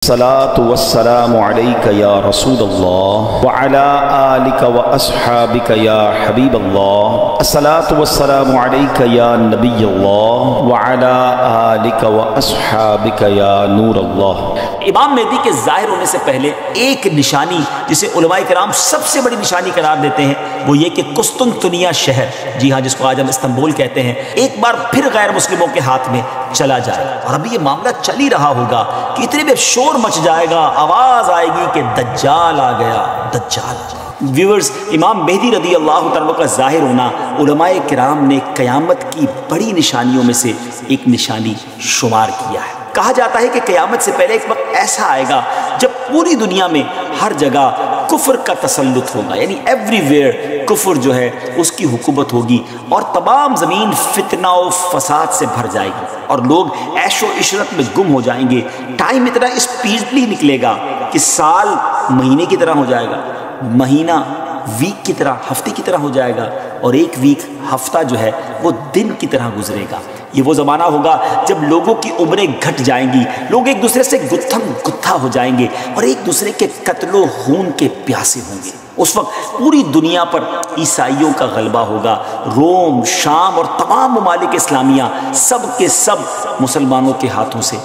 الصلاة والسلام عليك يا رسول الله وعلى آلك وأصحابك يا حبيب الله. الصلاة والسلام عليك يا نبي الله وعلى آلك وأصحابك يا نور الله. امام مہدی کے ظاہر ہونے سے پہلے ایک نشانی جسے علماء کرام سب سے بڑی نشانی قرار دیتے ہیں وہ یہ کہ قسطنطنیہ شہر، جی ہاں، جس کو آج ہم استنبول کہتے ہیں، ایک بار پھر غیر مسلموں کے ہاتھ میں چلا جائے. اور ابھی یہ معاملہ چل ہی رہا ہوگا کہ اتنے میں شور مچ جائے گا، آواز آئے گی کہ دجال آ گیا، دجال آ گیا. ویورز، امام مہدی رضی اللہ تعالیٰ کا ظاہر ہونا علماء کرام نے قیامت کی بڑی نشانیوں میں سے ایک نشانی شمار کیا ہے. کہا جاتا ہے کہ قیامت سے پہلے ایک وقت ایسا آئے گا جب پوری دنیا میں ہر جگہ کفر کا تسلط ہوگا، یعنی ایوری ویئر کفر جو ہے اس کی حکومت ہوگی اور تمام زمین فتنہ و فساد سے بھر جائے گی اور لوگ عیش و عشرت میں گم ہو جائیں گے. ٹائم اتنا اسپیڈلی نکلے گا کہ سال مہینے کی طرح ہو جائے گا، مہینہ ویک کی طرح، ہفتے کی طرح ہو جائے گا، اور ایک ویک، ہفتہ جو ہے وہ دن کی طرح گزرے گا. یہ وہ زمانہ ہوگا جب لوگوں کی عمریں گھٹ جائیں گی، لوگ ایک دوسرے سے گتھم گتھا ہو جائیں گے اور ایک دوسرے کے قتل و خون کے پیاسے ہوں گے. اس وقت پوری دنیا پر عیسائیوں کا غلبہ ہوگا. روم، شام اور تمام ممالک اسلامیہ سب کے سب مسلمانوں کے ہاتھوں سے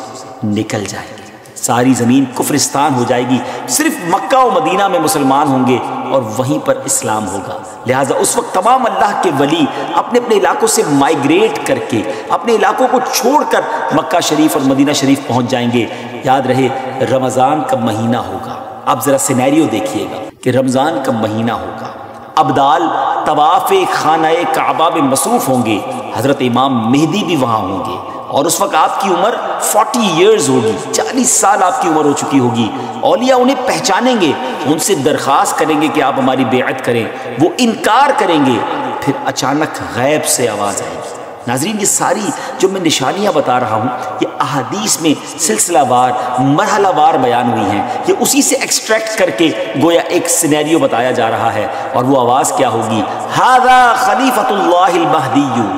نکل جائیں گے. ساری زمین کفرستان ہو جائے گی، صرف مکہ و مدینہ میں مسلمان ہوں گے اور وہیں پر اسلام ہوگا. لہٰذا اس وقت تمام اللہ کے ولی اپنے اپنے علاقوں سے مائیگریٹ کر کے، اپنے علاقوں کو چھوڑ کر مکہ شریف اور مدینہ شریف پہنچ جائیں گے. یاد رہے، رمضان کا مہینہ ہوگا. آپ ذرا سینیریو دیکھیے گا کہ رمضان کا مہینہ ہوگا، ابدال طواف خانہ کعبہ میں مصروف ہوں گے، حضرت امام مہدی بھی وہاں ہوں گے اور اس وقت آپ کی عمر 40 ایئرز ہوگی، 40 سال آپ کی عمر ہو چکی ہوگی. اولیاء انہیں پہچانیں گے، ان سے درخواست کریں گے کہ آپ ہماری بیعت کریں، وہ انکار کریں گے. پھر اچانک غیب سے آواز آئے گی. ناظرین، یہ ساری جو میں نشانیاں بتا رہا ہوں یہ احادیث میں سلسلہ وار، مرحلہ وار بیان ہوئی ہیں. یہ اسی سے ایکسٹریکٹ کر کے گویا ایک سینیریو بتایا جا رہا ہے. اور وہ آواز کیا ہوگی؟ ھذا خلیفۃ اللہ المہدی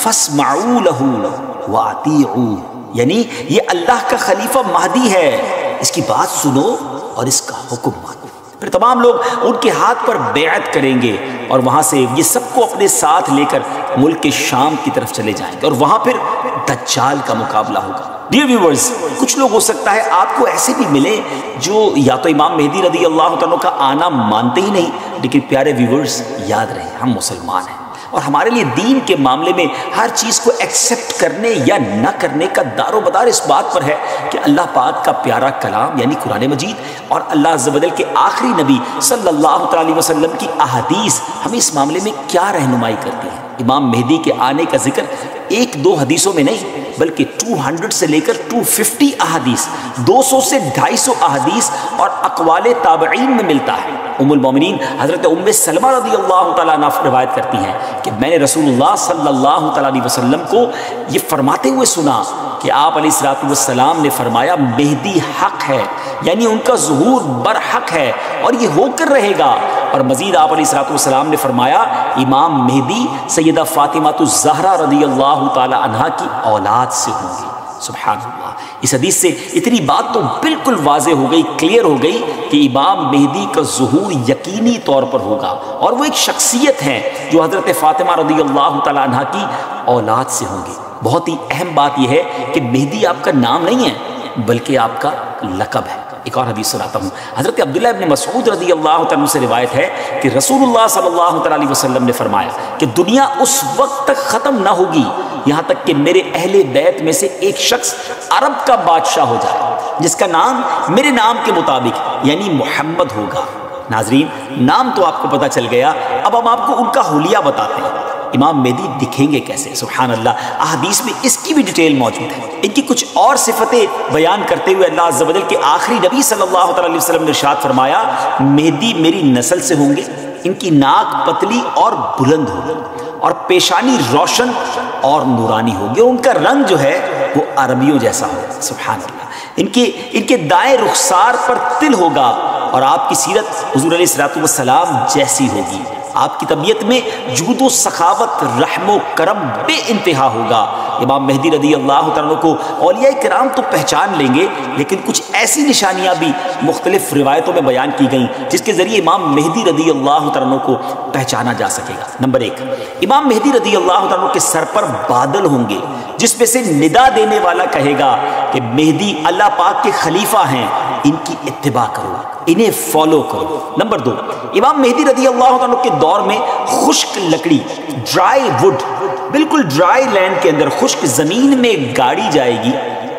فاسمعوا لہ وَأَطِيعُوا، یعنی یہ اللہ کا خلیفہ مہدی ہے، اس کی بات سنو اور اس کا حکم مانو. پھر تمام لوگ ان کے ہاتھ پر بیعت کریں گے اور وہاں سے یہ سب کو اپنے ساتھ لے کر ملک شام کی طرف چلے جائیں گے اور وہاں پھر دجال کا مقابلہ ہوگا. ڈیئر ویورز، کچھ لوگ ہو سکتا ہے آپ کو ایسے بھی ملے جو یا تو امام مہدی رضی اللہ تعالیٰ کا آنا مانتے ہی نہیں، لیکن پیارے ویورز یاد رہے ہم مسلمان ہیں اور ہمارے لیے دین کے معاملے میں ہر چیز کو ایکسیپٹ کرنے یا نہ کرنے کا دار و مدار اس بات پر ہے کہ اللہ پاک کا پیارا کلام یعنی قرآن مجید اور اللہ عز و جل کے آخری نبی صلی اللہ تعالی علیہ وسلم کی احادیث ہمیں اس معاملے میں کیا رہنمائی کرتی ہیں. امام مہدی کے آنے کا ذکر ایک دو حدیثوں میں نہیں بلکہ 200 سے لے کر 250 احادیث، 200 سے 250 احادیث اور اقوال تابعین میں ملتا ہے. ام المومنین حضرت ام سلمہ رضی اللہ تعالیٰ عنہ روایت کرتی ہیں کہ میں نے رسول اللہ صلی اللہ تعالیٰ علیہ وسلم کو یہ فرماتے ہوئے سنا کہ آپ علیہ الصلوۃ والسلام نے فرمایا مہدی حق ہے، یعنی ان کا ظہور برحق ہے اور یہ ہو کر رہے گا. اور مزید آپ علیہ الصلوۃ والسلام نے فرمایا امام مہدی سیدہ فاطمہ الزہرا رضی اللہ تعالی عنہا کی اولاد سے ہوں گے. سبحان اللہ. اس حدیث سے اتنی بات تو بالکل واضح ہو گئی، کلیئر ہو گئی کہ امام مہدی کا ظہور یقینی طور پر ہوگا اور وہ ایک شخصیت ہے جو حضرت فاطمہ رضی اللہ تعالی عنہا کی اولاد سے ہوں گے. بہت ہی اہم بات یہ ہے کہ مہدی آپ کا نام نہیں ہے بلکہ آپ کا لقب ہے. ایک اور حدیث سناتا ہوں. حضرت عبداللہ ابن مسعود رضی اللہ تعالیٰ سے روایت ہے کہ رسول اللہ صلی اللہ تعالیٰ علیہ وسلم نے فرمایا کہ دنیا اس وقت تک ختم نہ ہوگی یہاں تک کہ میرے اہل بیت میں سے ایک شخص عرب کا بادشاہ ہو جائے جس کا نام میرے نام کے مطابق یعنی محمد ہوگا. ناظرین، نام تو آپ کو پتہ چل گیا، اب ہم آپ کو ان کا حلیہ بتاتے ہیں. امام مہدی دکھیں گے کیسے؟ سبحان اللہ. احادیث میں اس کی بھی ڈیٹیل موجود ہے. ان کی کچھ اور صفتیں بیان کرتے ہوئے اللہ عز و جل کے آخری نبی صلی اللہ تعالیٰ علیہ وسلم نے ارشاد فرمایا مہدی میری نسل سے ہوں گے، ان کی ناک پتلی اور بلند ہوگی اور پیشانی روشن اور نورانی ہوگی اور ان کا رنگ جو ہے وہ عربیوں جیسا ہوگا. سبحان اللہ. ان کے دائیں رخسار پر تل ہوگا اور آپ کی سیرت حضور علیہ الصلوۃ والسلام جیسی ہوگی. آپ کی طبیعت میں جود و سخاوت، رحم و کرم بے انتہا ہوگا امام مہدی رضی اللہ تعالیٰ کو اولیاء کرام تو پہچان لیں گے، لیکن کچھ ایسی نشانیاں بھی مختلف روایتوں میں بیان کی گئیں جس کے ذریعے امام مہدی رضی اللہ تعالیٰ کو پہچانا جا سکے گا۔ نمبر 1، امام مہدی رضی اللہ تعالیٰ کے سر پر بادل ہوں گے جس میں سے ندا دینے والا کہے گا کہ مہدی اللہ پاک کے خلیفہ ہیں، ان کی اتباع کرو، انہیں فالو کرو۔ نمبر 2، امام مہدی رضی اللہ عنہ کے دور میں خشک لکڑی، ڈرائی وڈ، بالکل ڈرائی لینڈ کے اندر خشک زمین میں گاڑی جائے گی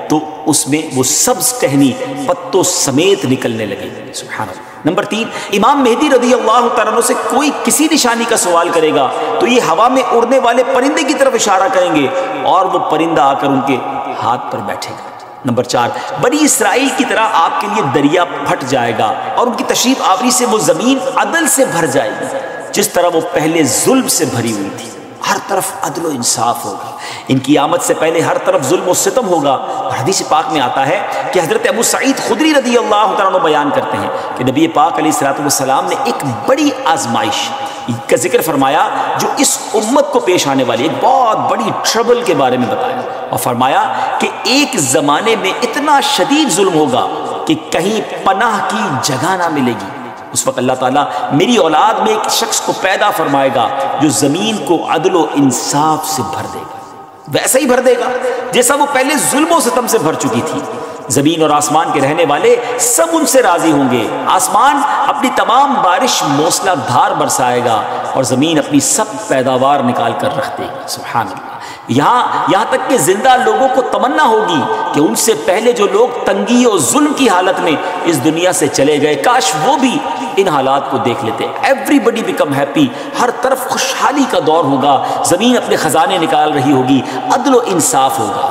تو اس میں وہ سبز ٹہنی پتوں سمیت نکلنے لگے، سبحان اللہ۔ نمبر 3، امام مہدی رضی اللہ تعالیٰ عنہ سے کوئی کسی نشانی کا سوال کرے گا تو یہ ہوا میں اڑنے والے پرندے کی طرف اشارہ کریں گے اور وہ پرندہ آ کر ان کے ہاتھ پر بیٹھے گا۔ نمبر 4، بنی اسرائیل کی طرح آپ کے لیے دریا پھٹ جائے گا اور ان کی تشریف آوری سے وہ زمین عدل سے بھر جائے گی جس طرح وہ پہلے ظلم سے بھری ہوئی تھی۔ ہر طرف عدل و انصاف ہوگا، ان کی آمد سے پہلے ہر طرف ظلم و ستم ہوگا۔ اور حدیث پاک میں آتا ہے کہ حضرت ابو سعید خدری رضی اللہ تعالیٰ عنہ بیان کرتے ہیں کہ نبی پاک علیہ الصلوۃ والسلام نے ایک بڑی آزمائش کا ذکر فرمایا جو اس امت کو پیش آنے والی ایک بہت بڑی ٹربل کے بارے میں بتایا، اور فرمایا کہ ایک زمانے میں اتنا شدید ظلم ہوگا کہ کہیں پناہ کی جگہ نہ ملے گی۔ اس وقت اللہ تعالیٰ میری اولاد میں ایک شخص کو پیدا فرمائے گا جو زمین کو عدل و انصاف سے بھر دے گا، ویسا ہی بھر دے گا جیسا وہ پہلے ظلم و ستم سے بھر چکی تھی۔ زمین اور آسمان کے رہنے والے سب ان سے راضی ہوں گے، آسمان اپنی تمام بارش موسلا دھار برسائے گا اور زمین اپنی سب پیداوار نکال کر رکھ دے گی، سبحان اللہ۔ یہاں تک کہ زندہ لوگوں کو تمنا ہوگی کہ ان سے پہلے جو لوگ تنگی اور ظلم کی حالت میں اس دنیا سے چلے گئے کاش وہ بھی ان حالات کو دیکھ لیتے۔ ایوری بڈی بیکم ہیپی، ہر طرف خوشحالی کا دور ہوگا، زمین اپنے خزانے نکال رہی ہوگی، عدل و انصاف ہوگا۔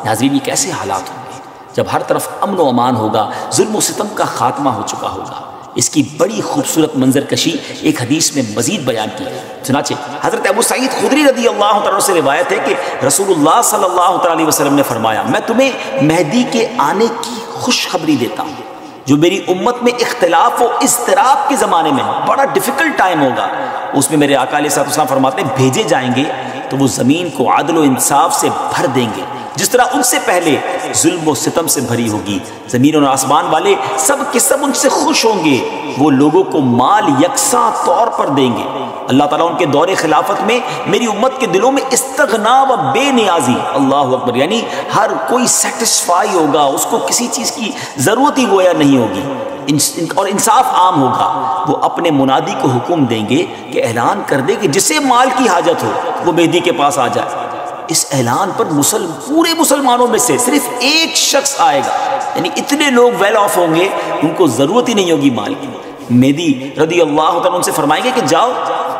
ناظرین، یہ کیسے حالات ہوں گے جب ہر طرف امن و امان ہوگا، ظلم و ستم کا خاتمہ ہو چکا ہوگا۔ اس کی بڑی خوبصورت منظر کشی ایک حدیث میں مزید بیان کی ہے۔ چنانچہ حضرت ابو سعید خدری رضی اللہ تعالیٰ سے روایت ہے کہ رسول اللہ صلی اللہ علیہ وسلم نے فرمایا، میں تمہیں مہدی کے آنے کی خوشخبری دیتا ہوں جو میری امت میں اختلاف و اضطراب کے زمانے میں بڑا ڈیفیکلٹ ٹائم ہوگا۔ اس میں میرے آقا علیہ السلام فرماتے ہیں بھیجے جائیں گے تو وہ زمین کو عدل و انصاف سے بھر دیں گے جس طرح ان سے پہلے ظلم و ستم سے بھری ہوگی۔ زمین اور آسمان والے سب کے سب ان سے خوش ہوں گے، وہ لوگوں کو مال یکساں طور پر دیں گے۔ اللہ تعالیٰ ان کے دور خلافت میں میری امت کے دلوں میں استغنا و بے نیازی، اللہ اکبر، یعنی ہر کوئی سیٹسفائی ہوگا، اس کو کسی چیز کی ضرورت ہی گویا نہیں ہوگی، اور انصاف عام ہوگا۔ وہ اپنے منادی کو حکم دیں گے کہ اعلان کر دے کہ جسے مال کی حاجت ہو وہ مہدی کے پاس آ جائے۔ اس اعلان پر پورے مسلمانوں میں سے صرف ایک شخص آئے گا، یعنی اتنے لوگ ویل آف ہوں گے ان کو ضرورت ہی نہیں ہوگی مال کی۔ مہدی رضی اللہ تعالیٰ ان سے فرمائیں گے کہ جاؤ،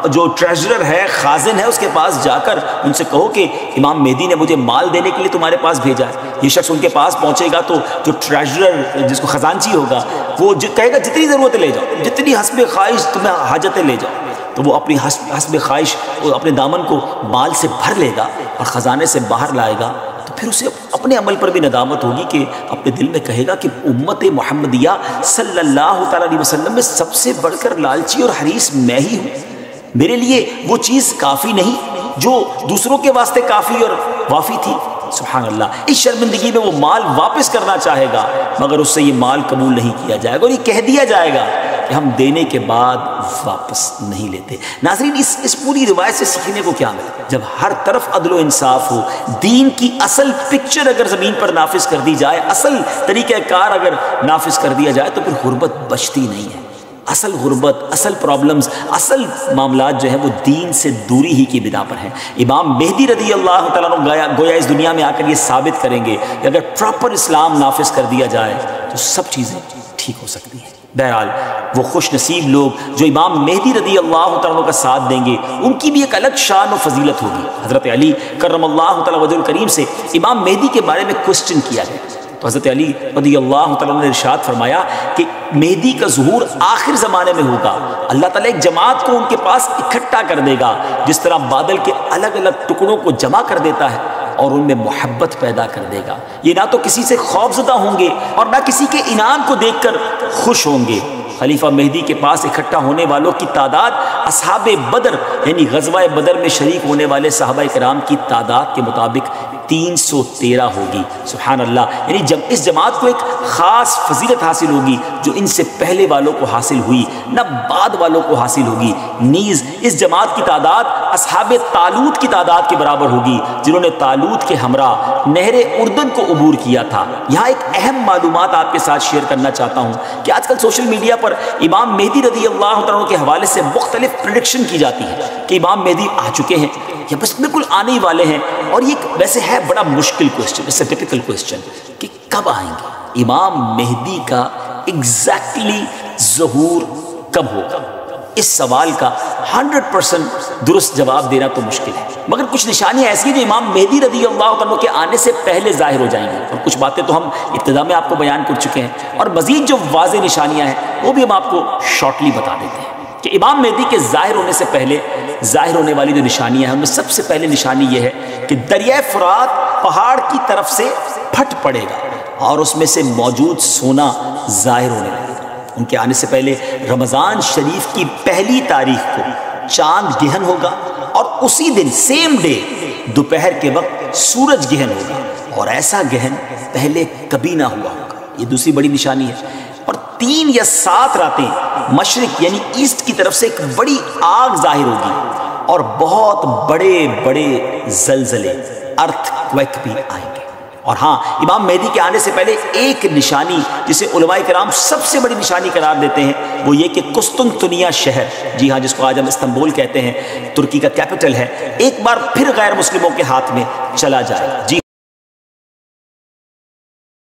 جو ٹریجرر ہے، خازن ہے، اس کے پاس جا کر ان سے کہو کہ امام مہدی نے مجھے مال دینے کے لیے تمہارے پاس بھیجا ہے۔ یہ شخص ان کے پاس پہنچے گا تو جو ٹریجرر جس کو خزانچی ہوگا وہ کہے گا جتنی ضرورت لے جاؤ، جتنی حسب خواہش تمہیں حاجتیں لے جاؤ، تو وہ اپنی حسب خواہش اپنے دامن کو مال سے بھر لے گا اور خزانے سے باہر لائے گا۔ تو پھر اسے اپنے عمل پر بھی ندامت ہوگی کہ اپنے دل میں کہے گا کہ امت محمدیہ صلی اللہ تعالیٰ علیہ وسلم میں سب سے بڑھ کر لالچی اور حریص میں ہی ہوں، میرے لیے وہ چیز کافی نہیں جو دوسروں کے واسطے کافی اور وافی تھی۔ سبحان اللہ، اس شرمندگی میں وہ مال واپس کرنا چاہے گا مگر اس سے یہ مال قبول نہیں کیا جائے گا اور یہ کہہ دیا جائے گا کہ ہم دینے کے بعد واپس نہیں لیتے۔ ناظرین، اس پوری روایت سے سیکھنے کو کیا ملا؟ جب ہر طرف عدل و انصاف ہو، دین کی اصل پکچر اگر زمین پر نافذ کر دی جائے، اصل طریقہ کار اگر نافذ کر دیا جائے تو پھر غربت بچتی نہیں ہے۔ اصل غربت، اصل پرابلمز، اصل معاملات جو ہیں وہ دین سے دوری ہی کی بنا پر ہیں۔ امام مہدی رضی اللہ تعالیٰ عنہ گویا اس دنیا میں آ کر یہ ثابت کریں گے کہ اگر پراپر اسلام نافذ کر دیا جائے تو سب چیزیں ٹھیک ہو سکتی ہیں۔ بہرحال وہ خوش نصیب لوگ جو امام مہدی رضی اللہ تعالیٰ عنہ کا ساتھ دیں گے ان کی بھی ایک الگ شان و فضیلت ہوگی۔ حضرت علی کرم اللہ تعالیٰ وجہ الکریم سے امام مہدی کے بارے میں کوسچن کیا گیا تو حضرت علی رضی اللہ تعالیٰ نے ارشاد فرمایا کہ مہدی کا ظہور آخر زمانے میں ہوگا، اللہ تعالیٰ ایک جماعت کو ان کے پاس اکٹھا کر دے گا جس طرح بادل کے الگ الگ ٹکڑوں کو جمع کر دیتا ہے اور ان میں محبت پیدا کر دے گا۔ یہ نہ تو کسی سے خوفزدہ ہوں گے اور نہ کسی کے انعام کو دیکھ کر خوش ہوں گے۔ خلیفہ مہدی کے پاس اکٹھا ہونے والوں کی تعداد اصحاب بدر یعنی غزوہ بدر میں شریک ہونے والے صحابہ کرام کی تعداد کے مطابق 313 ہوگی. سبحان اللہ. یعنی جب اس جماعت کو ایک خاص فضیلت حاصل ہوگی جو ان سے پہلے والوں کو حاصل ہوئی نہ بعد والوں کو حاصل ہوگی. نیز اس جماعت کی تعداد اصحاب طالوت کی تعداد کے برابر ہوگی جنہوں نے طالوت کے ہمراہ نہر اردن کو عبور کیا تھا. یہاں ایک اہم معلومات آپ کے ساتھ شیئر کرنا چاہتا ہوں کہ آج کل سوشل میڈیا پر امام مہدی رضی اللہ عنہ کے حوالے سے مختلف پریڈکشن کی جاتی ہے کہ امام مہدی آ چکے ہیں یا بس بالکل آنے ہی والے ہیں. اور یہ ویسے ہے بڑا مشکل کوسچن، اس سے ٹپیکل کوسچن کہ کب آئیں گے، امام مہدی کا ایگزیکٹلی ظہور کب ہوگا. اس سوال کا 100% درست جواب دینا تو مشکل ہے، مگر کچھ نشانیاں ایسی ہیں جو امام مہدی رضی اللہ عنہ کے آنے سے پہلے ظاہر ہو جائیں گی. اور کچھ باتیں تو ہم ابتدا میں آپ کو بیان کر چکے ہیں، اور مزید جو واضح نشانیاں ہیں وہ بھی ہم آپ کو شارٹلی بتا دیتے ہیں کہ امام مہدی کے ظاہر ہونے سے پہلے ظاہر ہونے والی جو نشانیاں ہیں ان میں سب سے پہلے نشانی یہ ہے کہ دریائے فرات پہاڑ کی طرف سے پھٹ پڑے گا اور اس میں سے موجود سونا ظاہر ہونے لگے گا. ان کے آنے سے پہلے رمضان شریف کی پہلی تاریخ کو چاند گہن ہوگا اور اسی دن سیم ڈے دوپہر کے وقت سورج گہن ہوگا، اور ایسا گہن پہلے کبھی نہ ہوا ہوگا. یہ دوسری بڑی نشانی ہے. اور 3 یا 7 راتیں مشرق یعنی ایسٹ کی طرف سے ایک بڑی آگ ظاہر ہوگی اور بہت بڑے بڑے زلزلے ارتھ کویک بھی آئیں گے. اور ہاں، امام مہدی کے آنے سے پہلے ایک نشانی جسے علماء کرام سب سے بڑی نشانی قرار دیتے ہیں وہ یہ کہ قسطنطنیہ شہر، جی ہاں جس کو آج ہم استنبول کہتے ہیں، ترکی کا کیپٹل ہے، ایک بار پھر غیر مسلموں کے ہاتھ میں چلا جائے. جی